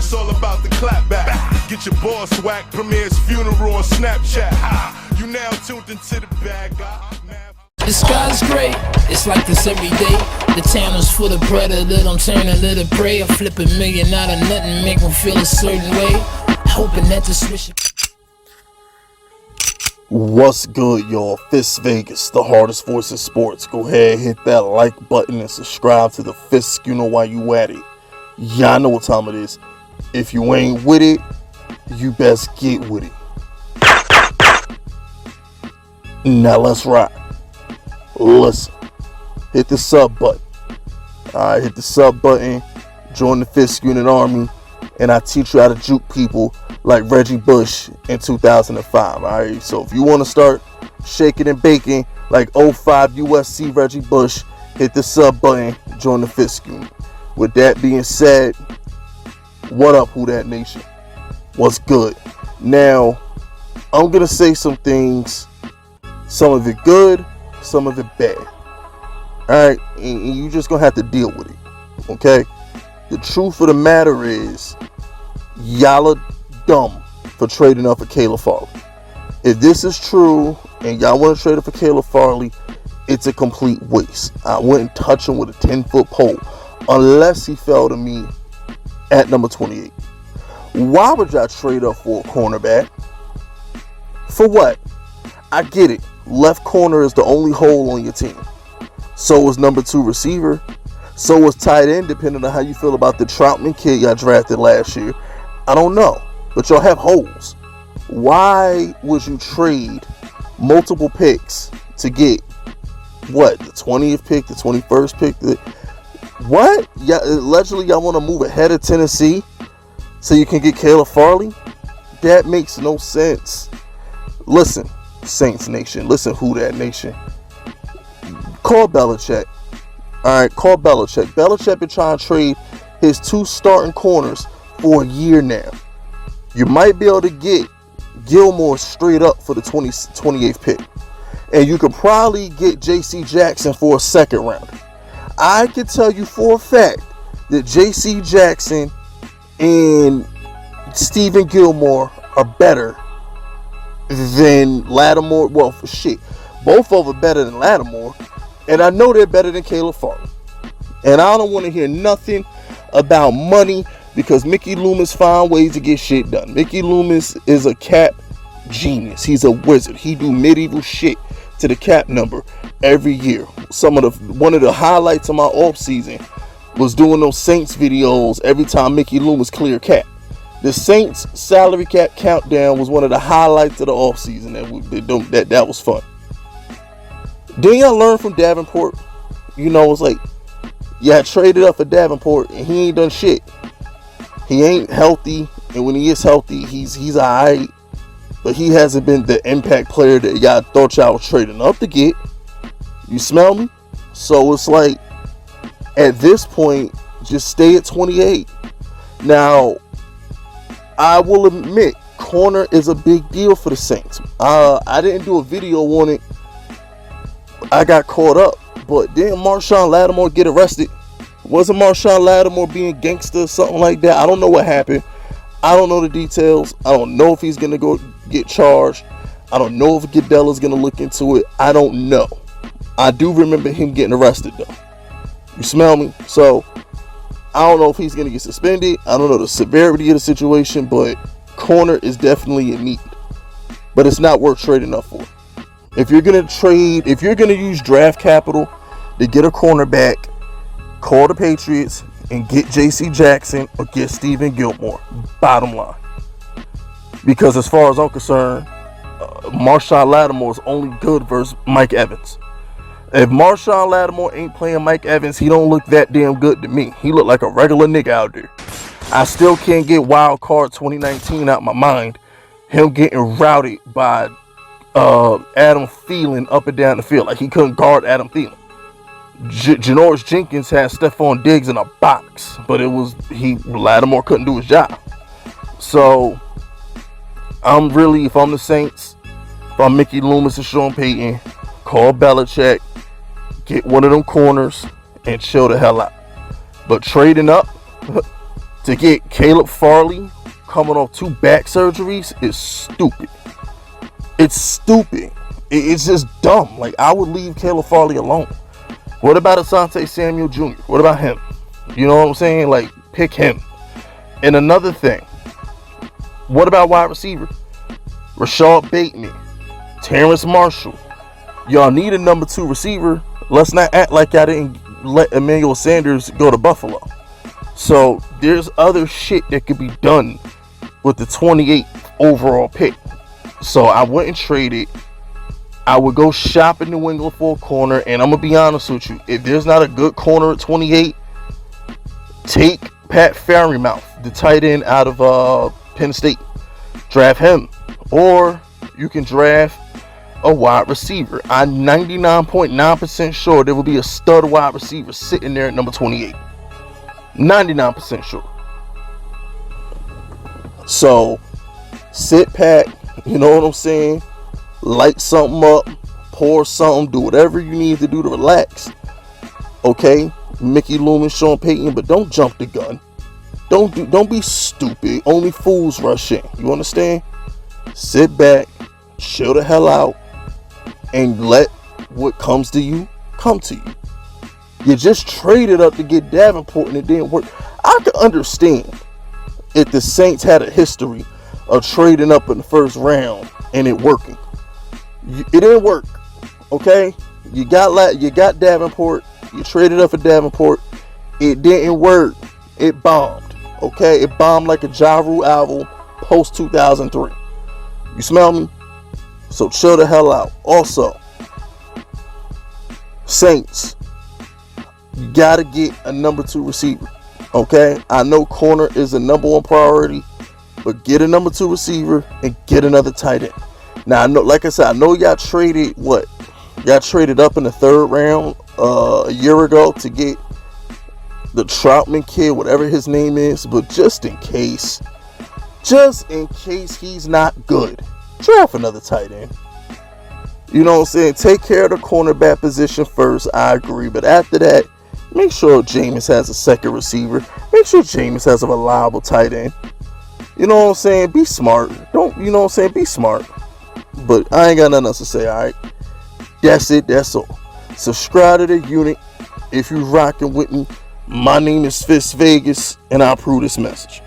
it's all about the clap back. Get your boss whacked, Premier's funeral on Snapchat. You now tuned into the bag. The sky's gray, it's like this every day. The town is full of predator, I'm turning to the prey. I flip $1 million out of nothing, make them feel a certain way. Hoping that the switch. What's good, y'all? Fist Vegas, the hardest voice in sports. Go ahead, hit that like button and subscribe to the Fist. You know why you at it. Y'all know what time it is. If you ain't with it, you best get with it. Now let's rock. Listen, hit the sub button. Alright, hit the sub button. Join the Fist Unit Army, and I teach you how to juke people like Reggie Bush in 2005. Alright, so if you want to start shaking and baking like 05 USC Reggie Bush, hit the sub button. Join the Fist Unit. With that being said, what up, Who Dat Nation? What's good? Now, I'm gonna say some things. Some of it good, some of it bad. Alright, and you just gonna have to deal with it. Okay? The truth of the matter is, y'all are dumb for trading up for Caleb Farley. If this is true and y'all want to trade up for Caleb Farley, it's a complete waste. I wouldn't touch him with a 10-foot pole unless he fell to me at number 28. Why would y'all trade up for a cornerback? For what? I get it. Left corner is the only hole on your team. So is number 2 receiver. So is tight end, depending on how you feel about the Troutman kid y'all drafted last year. I don't know. But y'all have holes. Why would you trade multiple picks to get, what, the 20th pick, the 21st pick? What? Yeah, allegedly y'all want to move ahead of Tennessee so you can get Caleb Farley? That makes no sense. Listen, Saints Nation. Listen, Who Dat Nation. Call Belichick. Alright, call Belichick. Belichick been trying to trade his 2 starting corners for a year now. You might be able to get Gilmore straight up for the 28th pick. And you could probably get J.C. Jackson for a second rounder. I can tell you for a fact that J.C. Jackson and Stephen Gilmore are better than Lattimore. Well, for shit, both of them are better than Lattimore, and I know they're better than Caleb Farley. And I don't want to hear nothing about money, because Mickey Loomis find ways to get shit done. Mickey Loomis is a cap genius. He's a wizard. He do medieval shit to the cap number every year. One of the highlights of my off season was doing those Saints videos every time Mickey Loomis clear cap. The Saints salary cap countdown was one of the highlights of the offseason. That was fun. Then y'all learn from Davenport. You know, it's like, yeah, traded up for Davenport and he ain't done shit. He ain't healthy, and when he is healthy, he's alright. But he hasn't been the impact player that y'all thought y'all was trading up to get. You smell me? So it's like, at this point, just stay at 28. Now, I will admit, corner is a big deal for the Saints. I didn't do a video on it. I got caught up. But didn't Marshawn Lattimore get arrested? Wasn't Marshawn Lattimore being gangster or something like that? I don't know what happened. I don't know the details. I don't know if he's going to go get charged. I don't know if Goodell's going to look into it. I don't know. I do remember him getting arrested, though. You smell me? So, I don't know if he's going to get suspended. I don't know the severity of the situation, but corner is definitely in need. But it's not worth trading up for. If you're going to use draft capital to get a cornerback, call the Patriots and get J.C. Jackson or get Stephen Gilmore. Bottom line. Because as far as I'm concerned, Marshawn Lattimore is only good versus Mike Evans. If Marshawn Lattimore ain't playing Mike Evans, he don't look that damn good to me. He look like a regular nigga out there. I still can't get Wild Card 2019 out my mind. Him getting routed by Adam Thielen up and down the field. Like he couldn't guard Adam Thielen. Janoris Jenkins had Stephon Diggs in a box, but Lattimore couldn't do his job. So if I'm the Saints, if I'm Mickey Loomis and Sean Payton, call Belichick, get one of them corners, and chill the hell out. But trading up To get Caleb Farley coming off 2 back surgeries is stupid. It's stupid. It's just dumb. Like, I would leave Caleb Farley alone. What about Asante Samuel Jr.? What about him? You know what I'm saying? Like, pick him. And another thing, what about wide receiver? Rashad Bateman, Terrence Marshall. Y'all need a number 2 receiver. Let's not act like y'all didn't let Emmanuel Sanders go to Buffalo. So there's other shit that could be done with the 28th overall pick. So I wouldn't trade it. I would go shop in New England for a corner. And I'm going to be honest with you. If there's not a good corner at 28, take Pat Fairmouth, the tight end out of Penn State. Draft him. Or you can draft a wide receiver. I'm 99.9% sure there will be a stud wide receiver sitting there at number 28. 99% sure. So sit back, you know what I'm saying? Light something up, pour something, do whatever you need to do to relax. Okay, Mickey Loomis, Sean Payton, but don't jump the gun. Don't be stupid. Only fools rush in. You understand? Sit back, chill the hell out, and let what comes to you come to you. You just traded up to get Davenport and it didn't work. I can understand if the Saints had a history of trading up in the first round and it working. It didn't work. Okay? You got Davenport. You traded up for Davenport. It didn't work. It bombed. Okay? It bombed like a Ja Rule album post 2003. You smell me? So chill the hell out. Also, Saints, you gotta get a number 2 receiver. Okay? I know corner is the number 1 priority, but get a number 2 receiver and get another tight end. Now, I know, like I said, I know y'all traded what? Y'all traded up in the 3rd round a year ago to get the Troutman kid, whatever his name is, but just in case he's not good, draft another tight end. You know what I'm saying? Take care of the cornerback position first. I agree. But after that, make sure Jameis has a second receiver. Make sure Jameis has a reliable tight end. You know what I'm saying? Be smart. Be smart. But I ain't got nothing else to say, alright? That's it. That's all. Subscribe to the unit if you rocking with me. My name is Fist Vegas, and I approve this message.